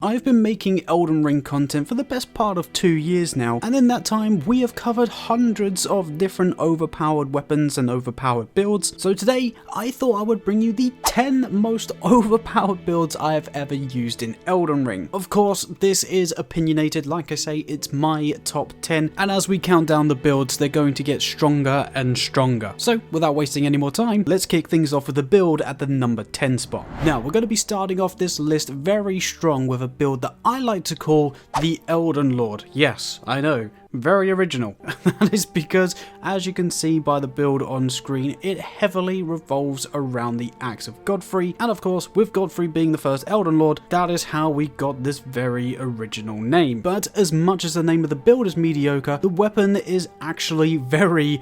I've been making Elden Ring content for the best part of 2 years now, and in that time we have covered hundreds of different overpowered weapons and overpowered builds, so today I thought I would bring you the 10 most overpowered builds I have ever used in Elden Ring. Of course, this is opinionated, like I say, it's my top 10, and as we count down the builds, they're going to get stronger and stronger. So without wasting any more time, let's kick things off with a build at the number 10 spot. Now, we're going to be starting off this list very strong with a build that I like to call the Elden Lord. Yes, I know, very original. That is because, as you can see by the build on screen, it heavily revolves around the Axe of Godfrey, and of course, with Godfrey being the first Elden Lord, that is how we got this very original name. But as much as the name of the build is mediocre, the weapon is actually very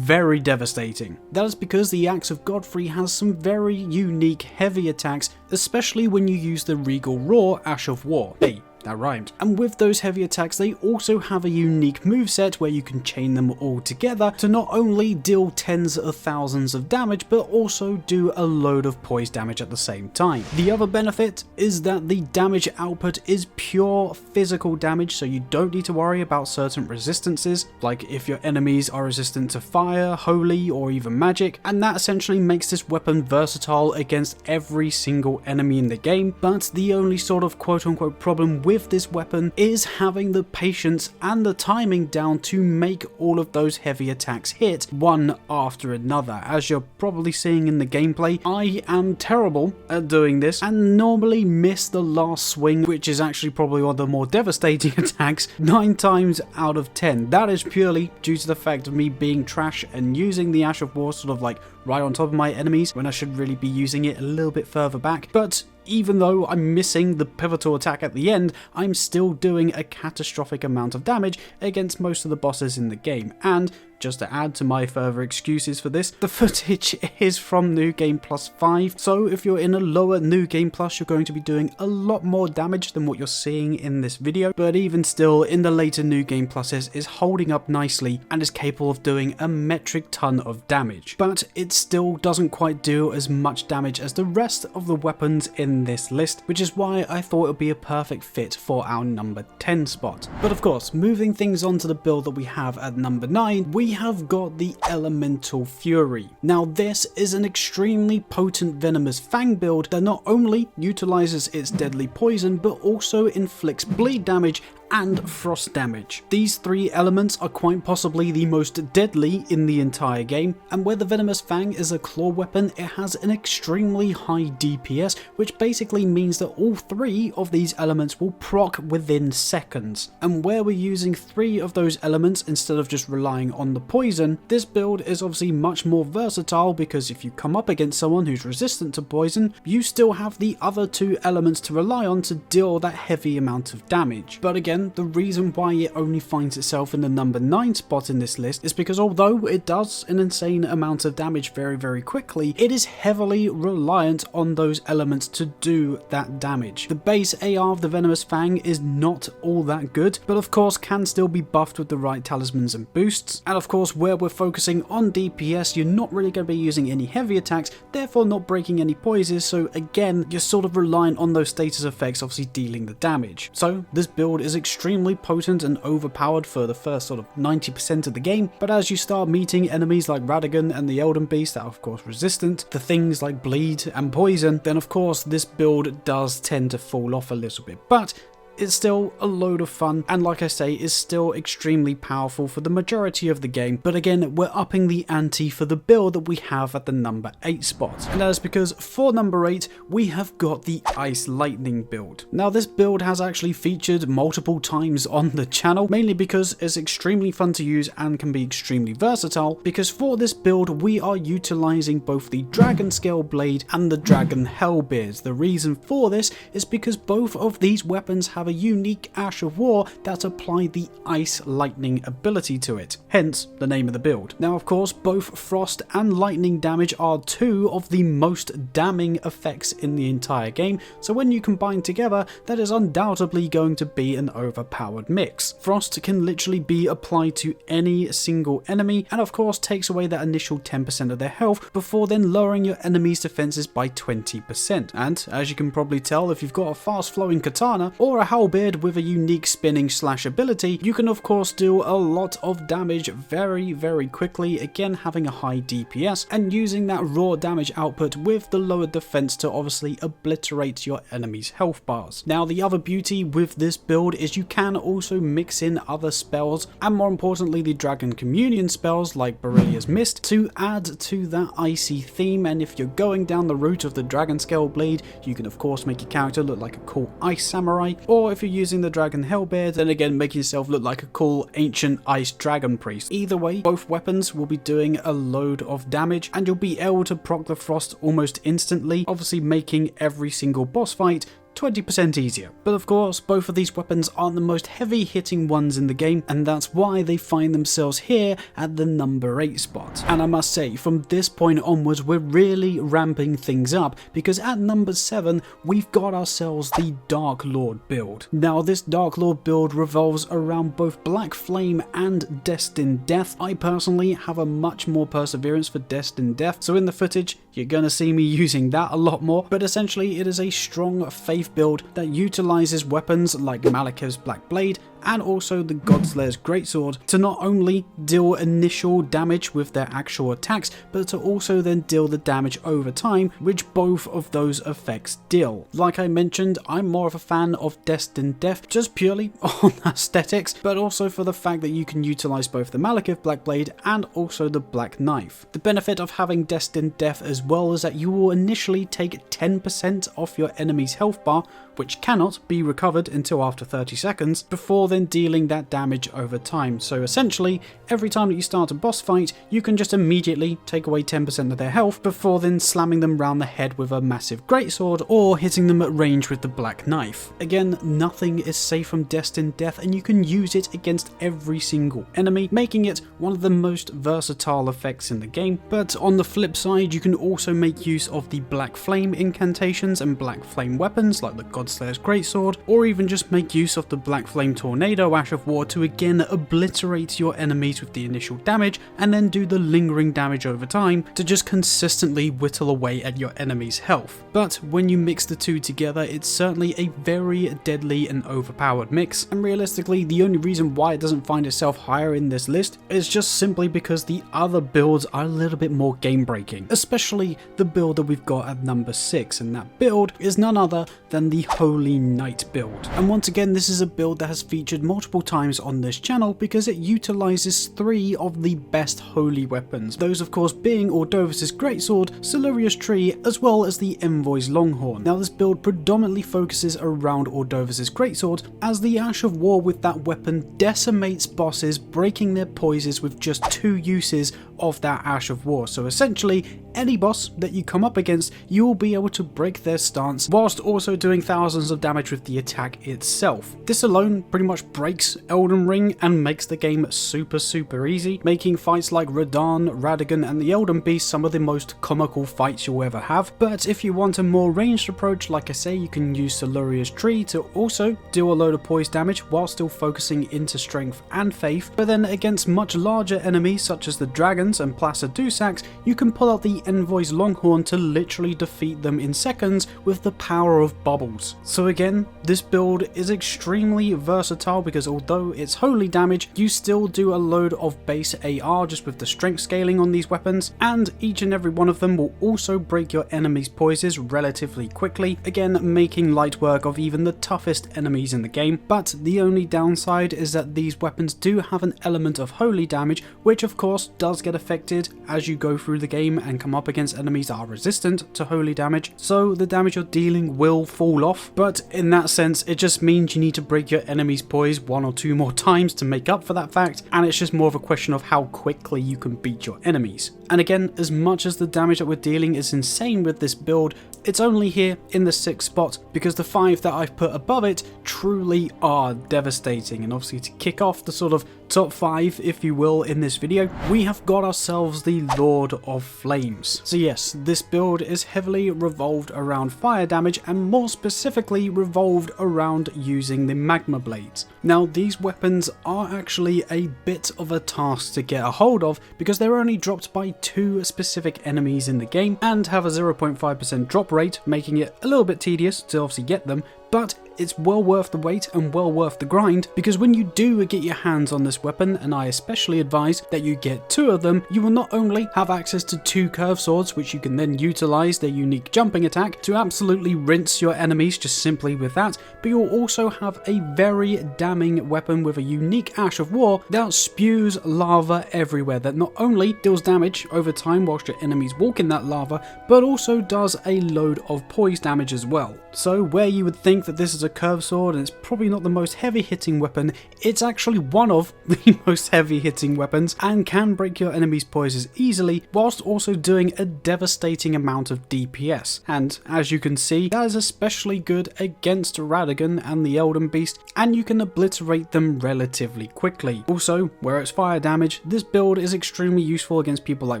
devastating. That is because the Axe of Godfrey has some very unique heavy attacks, especially when you use the Regal Roar Ash of War. Hey, that rhymed. And with those heavy attacks, they also have a unique moveset where you can chain them all together to not only deal tens of thousands of damage, but also do a load of poise damage at the same time. The other benefit is that the damage output is pure physical damage, so you don't need to worry about certain resistances, like if your enemies are resistant to fire, holy, or even magic, and that essentially makes this weapon versatile against every single enemy in the game. But the only sort of quote-unquote problem with this weapon is having the patience and the timing down to make all of those heavy attacks hit one after another. As you're probably seeing in the gameplay, I am terrible at doing this and normally miss the last swing, which is actually probably one of the more devastating attacks, 9 times out of 10. That is purely due to the fact of me being trash and using the Ash of War sort of like right on top of my enemies when I should really be using it a little bit further back. But even though I'm missing the pivotal attack at the end, I'm still doing a catastrophic amount of damage against most of the bosses in the game. And just to add to my further excuses for this, the footage is from New Game Plus 5, so if you're in a lower New Game Plus, you're going to be doing a lot more damage than what you're seeing in this video, but even still, in the later New Game Pluses, is holding up nicely and is capable of doing a metric ton of damage. But it still doesn't quite do as much damage as the rest of the weapons in this list, which is why I thought it would be a perfect fit for our number 10 spot. But of course, moving things on to the build that we have at number 9, we have got the Elemental Fury. Now this is an extremely potent venomous fang build that not only utilizes its deadly poison, but also inflicts bleed damage and frost damage. These 3 elements are quite possibly the most deadly in the entire game, and where the Venomous Fang is a claw weapon, it has an extremely high DPS, which basically means that all 3 of these elements will proc within seconds. And where we're using 3 of those elements instead of just relying on the poison, this build is obviously much more versatile, because if you come up against someone who's resistant to poison, you still have the other 2 elements to rely on to deal that heavy amount of damage. But again, the reason why it only finds itself in the number 9 spot in this list is because although it does an insane amount of damage very quickly, it is heavily reliant on those elements to do that damage. The base AR of the Venomous Fang is not all that good, but of course can still be buffed with the right talismans and boosts. And of course, where we're focusing on DPS, you're not really going to be using any heavy attacks, therefore not breaking any poises, so again, you're sort of reliant on those status effects obviously dealing the damage. So this build is extremely potent and overpowered for the first sort of 90% of the game, but as you start meeting enemies like Radagon and the Elden Beast that are of course resistant to things like bleed and poison, then of course this build does tend to fall off a little bit. But it's still a load of fun, and like I say, is still extremely powerful for the majority of the game. But again, we're upping the ante for the build that we have at the number 8 spot, and that is because for number 8 we have got the Ice Lightning build. Now this build has actually featured multiple times on the channel, mainly because it's extremely fun to use and can be extremely versatile, because for this build we are utilizing both the Dragon Scale Blade and the Dragon Hellbeard. The reason for this is because both of these weapons have have a unique Ash of War that apply the Ice Lightning ability to it, hence the name of the build. Now of course, both Frost and Lightning damage are two of the most damning effects in the entire game, so when you combine together, that is undoubtedly going to be an overpowered mix. Frost can literally be applied to any single enemy, and of course takes away that initial 10% of their health before then lowering your enemy's defenses by 20%. And as you can probably tell, if you've got a fast flowing katana or a halberd with a unique spinning slash ability, you can of course do a lot of damage very quickly, again having a high DPS and using that raw damage output with the lower defense to obviously obliterate your enemy's health bars. Now the other beauty with this build is you can also mix in other spells, and more importantly the Dragon Communion spells like Borrelia's Mist, to add to that icy theme. And if you're going down the route of the Dragon Scale Blade, you can of course make your character look like a cool Ice Samurai, or if you're using the Dragon Halberd, then again making yourself look like a cool ancient Ice Dragon Priest. Either way, both weapons will be doing a load of damage, and you'll be able to proc the Frost almost instantly, obviously making every single boss fight 20% easier. But of course, both of these weapons aren't the most heavy hitting ones in the game, and that's why they find themselves here at the number 8 spot. And I must say, from this point onwards, we're really ramping things up, because at number 7, we've got ourselves the Dark Lord build. Now this Dark Lord build revolves around both Black Flame and Destined Death. I personally have a much more perseverance for Destined Death, so in the footage, you're gonna see me using that a lot more, but essentially it is a strong faith build that utilizes weapons like Malekith's Black Blade and also the Godslayer's Greatsword to not only deal initial damage with their actual attacks, but to also then deal the damage over time, which both of those effects deal. Like I mentioned, I'm more of a fan of Destined Death, just purely on aesthetics, but also for the fact that you can utilize both the Malekith Black Blade and also the Black Knife. The benefit of having Destined Death as well is that you will initially take 10% off your enemy's health bar, which cannot be recovered until after 30 seconds, before then dealing that damage over time. So essentially, every time that you start a boss fight, you can just immediately take away 10% of their health before then slamming them round the head with a massive greatsword or hitting them at range with the Black Knife. Again, nothing is safe from Destined Death, and you can use it against every single enemy, making it one of the most versatile effects in the game. But on the flip side, you can also make use of the Black Flame incantations and Black Flame weapons like the Godslayer's Greatsword, or even just make use of the Black Flame Tornado Ash of War to again obliterate your enemies with the initial damage and then do the lingering damage over time to just consistently whittle away at your enemy's health. But when you mix the two together, it's certainly a very deadly and overpowered mix, and realistically the only reason why it doesn't find itself higher in this list is just simply because the other builds are a little bit more game breaking, especially the build that we've got at number 6, and that build is none other than the Holy Knight build. And once again, this is a build that has featured multiple times on this channel because it utilizes 3 of the best holy weapons, those of course being Ordovis's Greatsword, Siluria's Tree, as well as the Envoy's Longhorn. Now this build predominantly focuses around Ordovis's Greatsword, as the Ash of War with that weapon decimates bosses, breaking their poises with just 2 uses of that Ash of War. So essentially, any boss that you come up against, you will be able to break their stance whilst also doing thousands of damage with the attack itself. This alone pretty much breaks Elden Ring and makes the game super easy, making fights like Radahn, Radagon and the Elden Beast some of the most comical fights you'll ever have. But if you want a more ranged approach, like I say, you can use Siluria's Tree to also do a load of poise damage while still focusing into strength and faith. But then against much larger enemies such as the dragons and Placer Dusax, you can pull out the Envoy's Longhorn to literally defeat them in seconds with the power of bubbles. So again, this build is extremely versatile because although it's holy damage, you still do a load of base AR just with the strength scaling on these weapons, and each and every one of them will also break your enemy's poises relatively quickly, again making light work of even the toughest enemies in the game. But the only downside is that these weapons do have an element of holy damage, which of course does get affected as you go through the game and come up against enemies that are resistant to holy damage, so the damage you're dealing will fall off. But in that sense, it just means you need to break your enemy's poise 1 or 2 more times to make up for that fact, and it's just more of a question of how quickly you can beat your enemies. And again, as much as the damage that we're dealing is insane with this build, it's only here in the 6th spot because the 5 that I've put above it truly are devastating. And obviously to kick off the sort of top 5, if you will, in this video, we have got ourselves the Lord of Flames. So yes, this build is heavily revolved around fire damage, and more specifically revolved around using the magma blades. Now these weapons are actually a bit of a task to get a hold of because they're only dropped by 2 specific enemies in the game and have a 0.5% drop rate, making it a little bit tedious to obviously get them, but it's well worth the wait and well worth the grind, because when you do get your hands on this weapon, and I especially advise that you get 2 of them, you will not only have access to 2 curved swords, which you can then utilize their unique jumping attack to absolutely rinse your enemies just simply with that, but you'll also have a very damning weapon with a unique Ash of War that spews lava everywhere, that not only deals damage over time whilst your enemies walk in that lava, but also does a load of poise damage as well. So where you would think that this is a curved sword and it's probably not the most heavy hitting weapon, it's actually one of the most heavy hitting weapons and can break your enemies' poises easily, whilst also doing a devastating amount of DPS. And as you can see, that is especially good against Radagon and the Elden Beast, and you can obliterate them relatively quickly. Also, where it's fire damage, this build is extremely useful against people like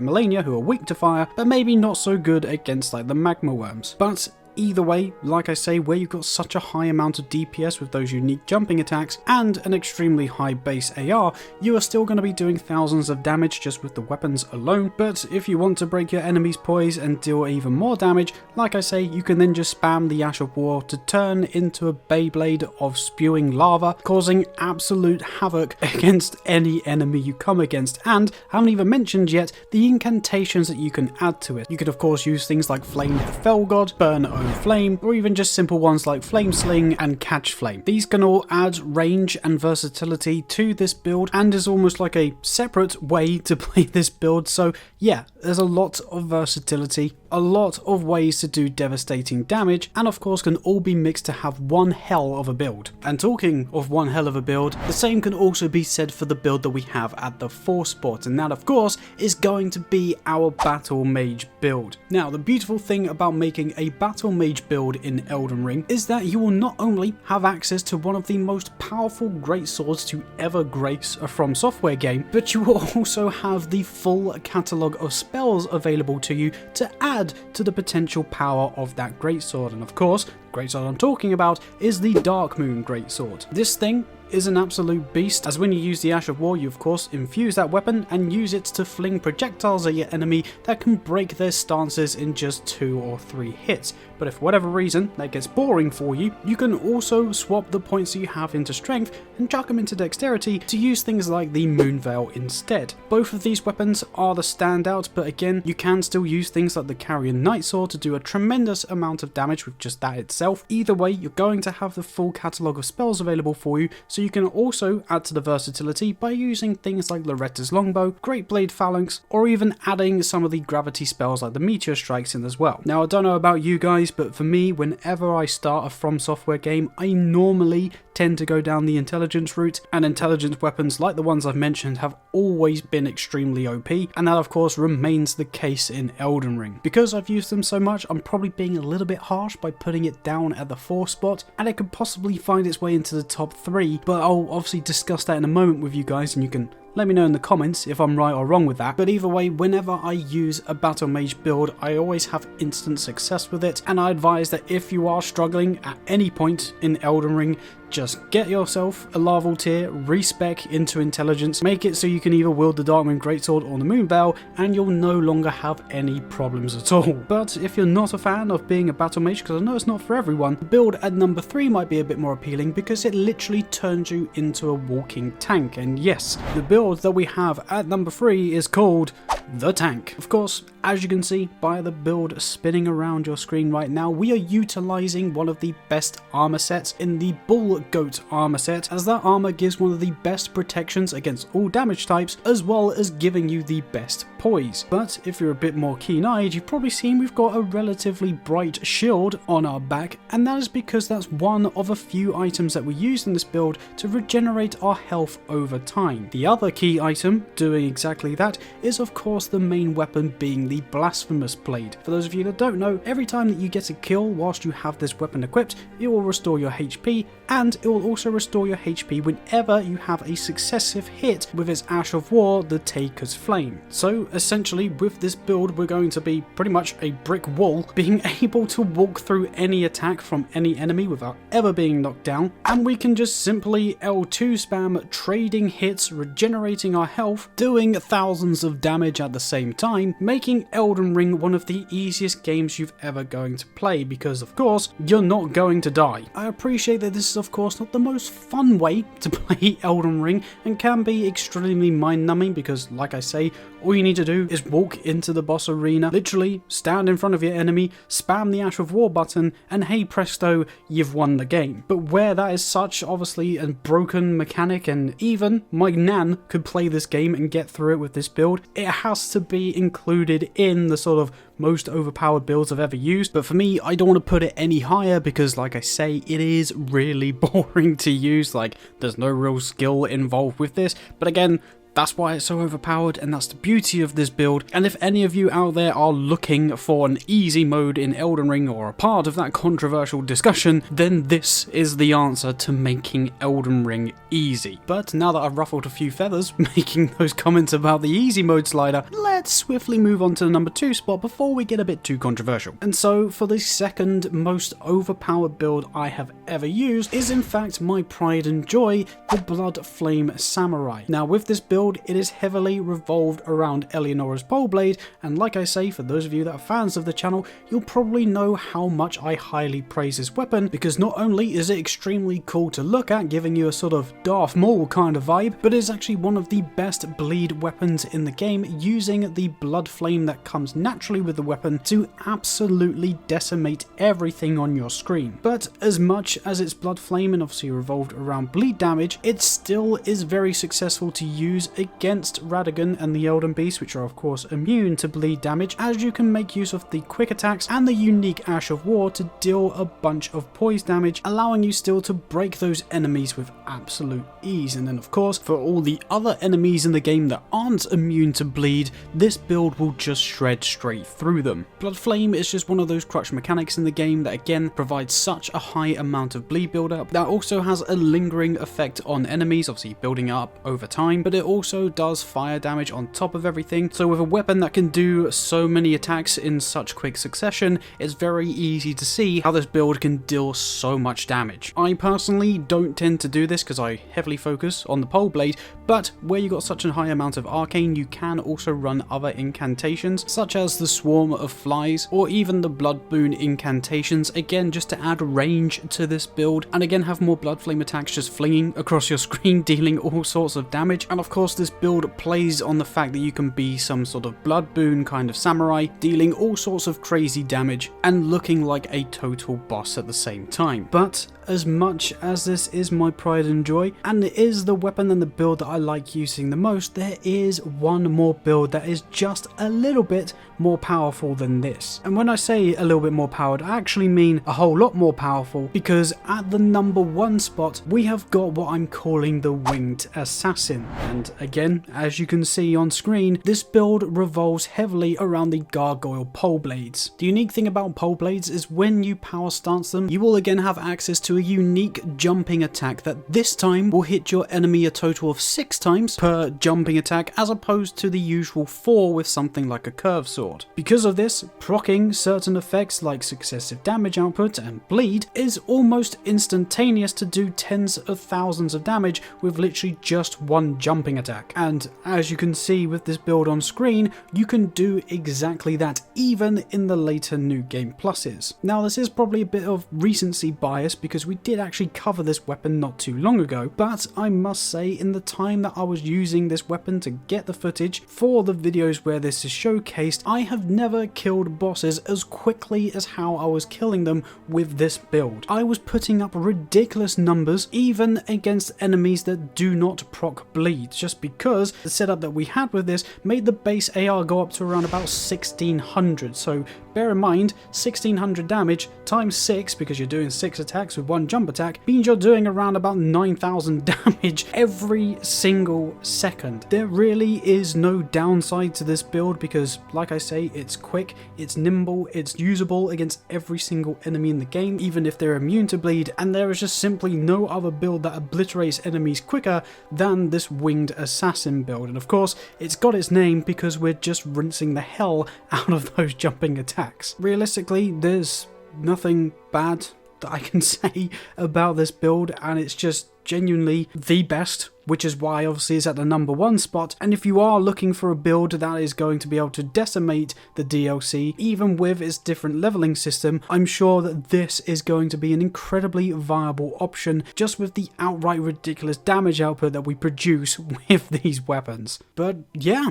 Melania who are weak to fire, but maybe not so good against like the magma worms. But either way, like I say, where you've got such a high amount of DPS with those unique jumping attacks and an extremely high base AR, you are still going to be doing thousands of damage just with the weapons alone. But if you want to break your enemy's poise and deal even more damage, like I say, you can then just spam the Ash of War to turn into a Beyblade of spewing lava, causing absolute havoc against any enemy you come against. And I haven't even mentioned yet the incantations that you can add to it. You could of course use things like Flame the Fell God, Burn Flame, or even just simple ones like Flame Sling and Catch Flame. These can all add range and versatility to this build and is almost like a separate way to play this build. So yeah, there's a lot of versatility, a lot of ways to do devastating damage, and of course can all be mixed to have one hell of a build. And talking of one hell of a build, the same can also be said for the build that we have at the 4th spot, and that of course is going to be our Battle Mage build. Now the beautiful thing about making a Battle Mage build in Elden Ring is that you will not only have access to one of the most powerful greatswords to ever grace a From Software game, but you will also have the full catalogue of spells available to you to add to the potential power of that greatsword. And of course, the greatsword I'm talking about is the Dark Moon greatsword. This thing is an absolute beast, as when you use the Ash of War, you of course infuse that weapon and use it to fling projectiles at your enemy that can break their stances in just 2 or 3 hits. But if for whatever reason that gets boring for you, you can also swap the points that you have into strength and chuck them into dexterity to use things like the Moon Veil instead. Both of these weapons are the standout, but again, you can still use things like the Carrion Nightsword to do a tremendous amount of damage with just that itself. Either way, you're going to have the full catalogue of spells available for you, so you can also add to the versatility by using things like Loretta's Longbow, Great Blade Phalanx, or even adding some of the gravity spells like the Meteor Strikes in as well. Now I don't know about you guys, but for me, whenever I start a From Software game, I normally tend to go down the intelligence route, and intelligence weapons like the ones I've mentioned have always been extremely OP, and that of course remains the case in Elden Ring. Because I've used them so much, I'm probably being a little bit harsh by putting it down at the 4th spot, and it could possibly find its way into the top 3, but I'll obviously discuss that in a moment with you guys, and you can let me know in the comments if I'm right or wrong with that. But either way, whenever I use a Battle Mage build, I always have instant success with it, and I advise that if you are struggling at any point in Elden Ring, just get yourself a larval tier, respec into intelligence, make it so you can either wield the Dark Moon Greatsword or the Moon Veil, and you'll no longer have any problems at all. But if you're not a fan of being a Battle Mage, because I know it's not for everyone, the build at number 3 might be a bit more appealing because it literally turns you into a walking tank. And yes, the build that we have at number 3 is called the Tank. Of course, as you can see by the build spinning around your screen right now, we are utilizing one of the best armor sets in the Bull Goat armor set, as that armor gives one of the best protections against all damage types, as well as giving you the best poise. But if you're a bit more keen-eyed, you've probably seen we've got a relatively bright shield on our back, and that is because that's one of a few items that we use in this build to regenerate our health over time. The other key item doing exactly that is of course the main weapon being the Blasphemous Blade. For those of you that don't know, every time that you get a kill whilst you have this weapon equipped, it will restore your HP, and it will also restore your HP whenever you have a successive hit with its Ash of War, the Taker's Flame. So essentially with this build we're going to be pretty much a brick wall, being able to walk through any attack from any enemy without ever being knocked down, and we can just simply L2 spam, trading hits, regenerating our health, doing thousands of damage at the same time, making Elden Ring one of the easiest games you've ever going to play, because of course you're not going to die. I appreciate that this is of course not the most fun way to play Elden Ring and can be extremely mind numbing, because like I say, all you need to do is walk into the boss arena, literally stand in front of your enemy, spam the Ash of War button, and hey presto, you've won the game. But where that is such obviously a broken mechanic, and even my nan could play this game and get through it with this build, it has to be included in the sort of most overpowered builds I've ever used. But for me, I don't want to put it any higher because like I say, it is really boring to use. Like there's no real skill involved with this, but again, that's why it's so overpowered, and that's the beauty of this build. And if any of you out there are looking for an easy mode in Elden Ring, or a part of that controversial discussion, then this is the answer to making Elden Ring easy. But now that I've ruffled a few feathers making those comments about the easy mode slider, let's swiftly move on to the number 2 spot before we get a bit too controversial. And so for the second most overpowered build I have ever used is in fact my pride and joy, the Bloodflame Samurai. Now with this build, it is heavily revolved around Eleonora's pole blade, and like I say, for those of you that are fans of the channel, you'll probably know how much I highly praise this weapon, because not only is it extremely cool to look at, giving you a sort of Darth Maul kind of vibe, but it's actually one of the best bleed weapons in the game, using the blood flame that comes naturally with the weapon to absolutely decimate everything on your screen. But as much as its blood flame and obviously revolved around bleed damage, it still is very successful to use against Radagon and the Elden Beast, which are of course immune to bleed damage, as you can make use of the quick attacks and the unique Ash of War to deal a bunch of poise damage, allowing you still to break those enemies with absolute ease. And then of course, for all the other enemies in the game that aren't immune to bleed, this build will just shred straight through them. Blood Flame is just one of those crutch mechanics in the game that again provides such a high amount of bleed build-up, that also has a lingering effect on enemies, obviously building up over time, but it also does fire damage on top of everything. So with a weapon that can do so many attacks in such quick succession, it's very easy to see how this build can deal so much damage. I personally don't tend to do this because I heavily focus on the pole blade, but where you got such a high amount of arcane, you can also run other incantations such as the Swarm of Flies or even the Blood Boon incantations, again just to add range to this build, and again have more blood flame attacks just flinging across your screen, dealing all sorts of damage. And of course this build plays on the fact that you can be some sort of blood boon kind of samurai, dealing all sorts of crazy damage and looking like a total boss at the same time. But as much as this is my pride and joy, and it is the weapon and the build that I like using the most, there is one more build that is just a little bit more powerful than this. And when I say a little bit more powered, I actually mean a whole lot more powerful, because at the number 1 spot, we have got what I'm calling the Winged Assassin. And again, as you can see on screen, this build revolves heavily around the Gargoyle pole blades. The unique thing about pole blades is when you power stance them, you will again have access to a unique jumping attack that this time will hit your enemy a total of 6 times per jumping attack, as opposed to the usual 4 with something like a curved sword. Because of this, proccing certain effects like successive damage output and bleed is almost instantaneous to do tens of thousands of damage with literally just one jumping attack. And as you can see with this build on screen, you can do exactly that even in the later new game pluses. Now this is probably a bit of recency bias, because because we did actually cover this weapon not too long ago, but I must say in the time that I was using this weapon to get the footage for the videos where this is showcased, I have never killed bosses as quickly as how I was killing them with this build. I was putting up ridiculous numbers even against enemies that do not proc bleed, just because the setup that we had with this made the base AR go up to around about 1600. So bear in mind, 1600 damage times 6, because you're doing 6 attacks with 1 jump attack, means you're doing around about 9000 damage every single second. There really is no downside to this build because, like I say, it's quick, it's nimble, it's usable against every single enemy in the game, even if they're immune to bleed, and there is just simply no other build that obliterates enemies quicker than this winged assassin build. And of course, it's got its name because we're just rinsing the hell out of those jumping attacks. Realistically, there's nothing bad that I can say about this build, and it's just genuinely the best, which is why obviously it's at the #1 spot. And if you are looking for a build that is going to be able to decimate the DLC, even with its different leveling system, I'm sure that this is going to be an incredibly viable option just with the outright ridiculous damage output that we produce with these weapons. But yeah,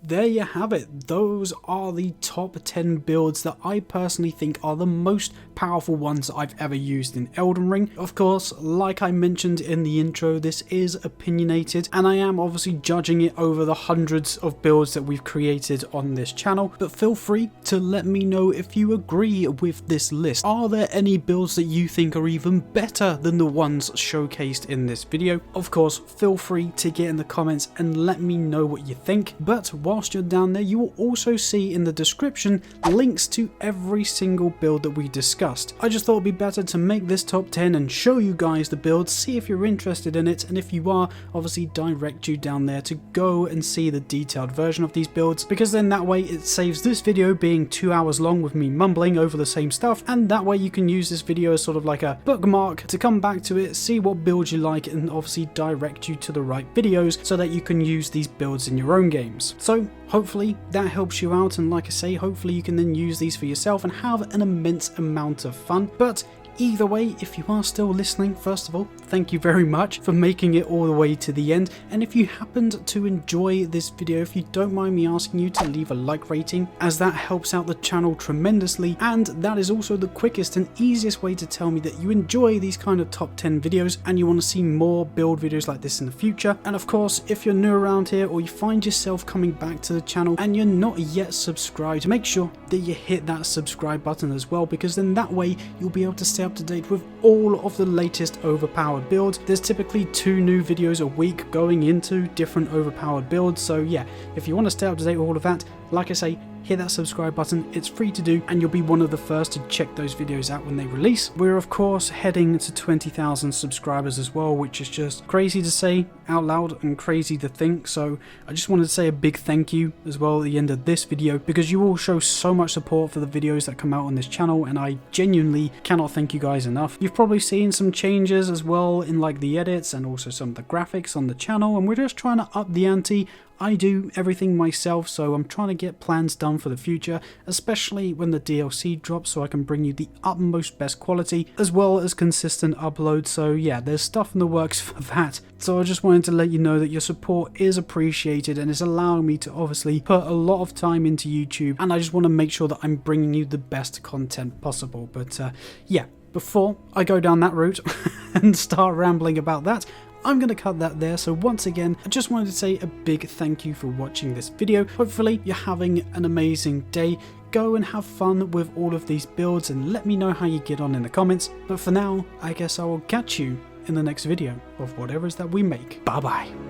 there you have it. Those are the top 10 builds that I personally think are the most powerful ones I've ever used in Elden Ring. Of course, like I mentioned in the intro, this is opinionated, and I am obviously judging it over the hundreds of builds that we've created on this channel, but feel free to let me know if you agree with this list. Are there any builds that you think are even better than the ones showcased in this video? Of course, feel free to get in the comments and let me know what you think, but whilst you're down there, you will also see in the description links to every single build that we discussed. I just thought it'd be better to make this top 10 and show you guys the builds, see if you're interested in it, and if you are, obviously direct you down there to go and see the detailed version of these builds, because then that way it saves this video being 2 hours long with me mumbling over the same stuff, and that way you can use this video as sort of like a bookmark to come back to it, see what build you like, and obviously direct you to the right videos so that you can use these builds in your own games. So hopefully that helps you out, and like I say, hopefully you can then use these for yourself and have an immense amount of fun. But either way, if you are still listening, first of all, thank you very much for making it all the way to the end. And if you happened to enjoy this video, if you don't mind me asking you to leave a like rating, as that helps out the channel tremendously, and that is also the quickest and easiest way to tell me that you enjoy these kind of top 10 videos and you want to see more build videos like this in the future. And of course, if you're new around here or you find yourself coming back to the channel and you're not yet subscribed, make sure that you hit that subscribe button as well, because then that way you'll be able to stay up to date with all of the latest overpowered builds. There's typically 2 new videos a week going into different overpowered builds, so yeah, if you want to stay up to date with all of that, like I say, hit that subscribe button. It's free to do, and you'll be one of the first to check those videos out when they release. We're of course heading to 20,000 subscribers as well, which is just crazy to say out loud and crazy to think. So I just wanted to say a big thank you as well at the end of this video, because you all show so much support for the videos that come out on this channel, and I genuinely cannot thank you guys enough. You've probably seen some changes as well in like the edits and also some of the graphics on the channel, and we're just trying to up the ante. I do everything myself, so I'm trying to get plans done for the future, especially when the DLC drops, so I can bring you the utmost best quality as well as consistent uploads. So yeah, there's stuff in the works for that. So I just wanted to let you know that your support is appreciated and is allowing me to obviously put a lot of time into YouTube, and I just want to make sure that I'm bringing you the best content possible. But yeah, before I go down that route and start rambling about that, I'm going to cut that there. So once again, I just wanted to say a big thank you for watching this video. Hopefully you're having an amazing day. Go and have fun with all of these builds and let me know how you get on in the comments. But for now, I guess I will catch you in the next video of whatever it is that we make. Bye bye.